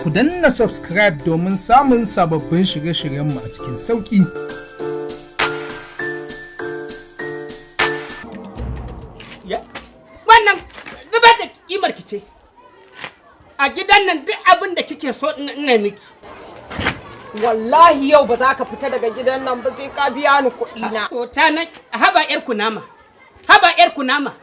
ku danna subscribe domin samun sababbin shirye-shiryenmu a cikin sauƙi. Wannan zubar da kimar ki ce. A gidan nan duk abin da kike so ina miki. Wallahi yau ba za ka fita daga gidan nan ba sai ka biya ni kuɗi na. To ta nan haba yar kunama. Haba yar kunama.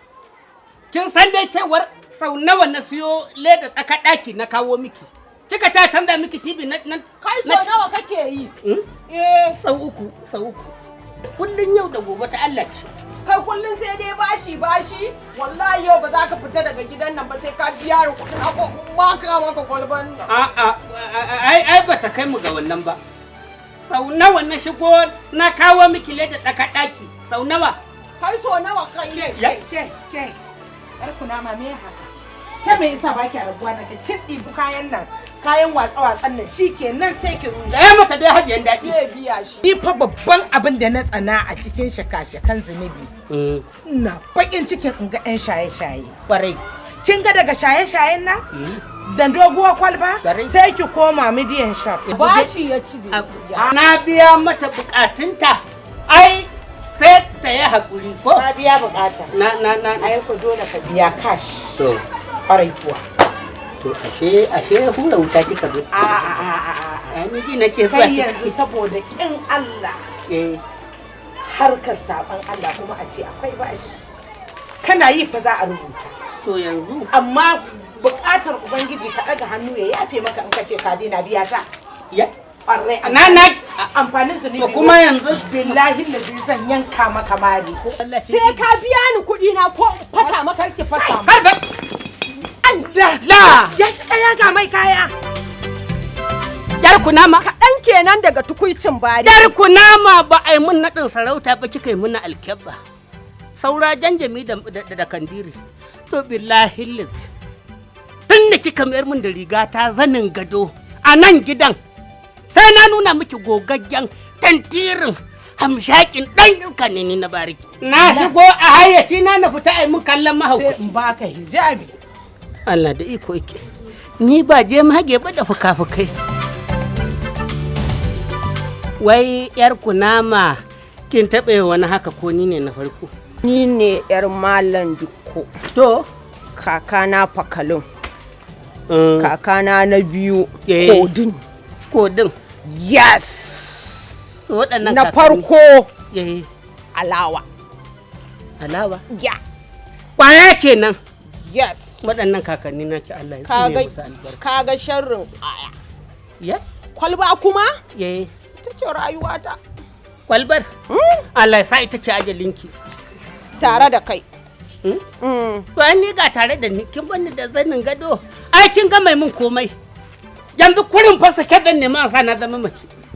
Kin san dai cewar sau nawa na siyo leda tsaka ɗaki na kawo miki. Kika ta canza miki TV na Kai so nawa kake yi? Sau uku. Kullun yau da gobe ta Allah ce. Kai kullun sai dai bashi. Wallahi yau ba za ka fita daga gidan nan ba sai ka biya ni kuɗi na ko maka kwalban nan. Ai ba ta kai mu ga wannan ba. Sau nawa na shigo na kawo miki leda tsaka ɗaki. Sau nawa? Kai so nawa kai? Ke. Yar kunama me haka? Ke me yasa baki rabuwa daga kin ɗibi kayan watsa-watsan nan shikenan sai ki ruwa. Ya mata dai hajiyan daɗi. Zai biya shi. Ni fa babban abin da na tsana a cikin shaka-shakan zunubi. Ina bakin cikin in ga 'yan shaye-shaye. Ƙwarai. Kin ga daga shaye-shayen nan? Da doguwar kwalba? Sai ki koma midiyan shop. Bashi ya ci Na biya mata bukatunta. Ai sai ta yi haƙuri ko? Na biya bukata. Na. Ai ku dole ka biya cash. To. Ƙwarai kuwa. To ashe hura wuta kika zo. Ai miji nake zuwa. Kai yanzu saboda kin Allah. Harkar saban Allah kuma a ce akwai bashi. Kana yi fa za a rubuta. To yanzu. Amma buƙatar Ubangiji ka ɗaga hannu ya yafe maka in ka ce ka daina biya ta. Ya. Ƙwarai. Na. Amfanin zunubi. To kuma yanzu. Billahi lazi zan yanka maka mari ko. Sai ka biya ni kuɗi na ko fasa maka ki fasa. Karba. Allah! Ya kaya ga mai kaya. Yar kunama. Kaɗan kenan daga tukuicin bari. Yar kunama ba a yi mun naɗin sarauta ba kika yi mun alkyabba. Saura janjami da kandiri. To billahi lillahi. Tun da kika mayar mun da riga ta zanin gado a nan gidan. Sai na nuna miki gogaggen tantirin hamshakin ɗan iska ne ni na bariki. Na shigo a hayyaci na fita a yi mun kallon mahaukaci. Sai in baka hijabi. Allah da iko yake. Ni ba je mage ba da fuka-fukai. Wai yar kunama kin taɓa wani haka ko ni ne na farko? Ni ne yar Malam Dukko. To? Kakana Fakalin. Kakana na biyu Kodin. Yes! Waɗannan na farko Alawa. Alawa? Ya. Kwaya kenan. Yes. Waɗannan kakanni na ki Allah ya tsine musu albarka. Kaga sharrin kwaya. Ya? Kwalba kuma? Ita ce rayuwata. Kwalbar? Allah ya sa ita ce ajalinki. Tare da kai. To ni ga tare da ni kin bani da zanin gado. Ai kin ga mai mun komai. Yanzu kurin fa sake dan ne ma sa na zama mace.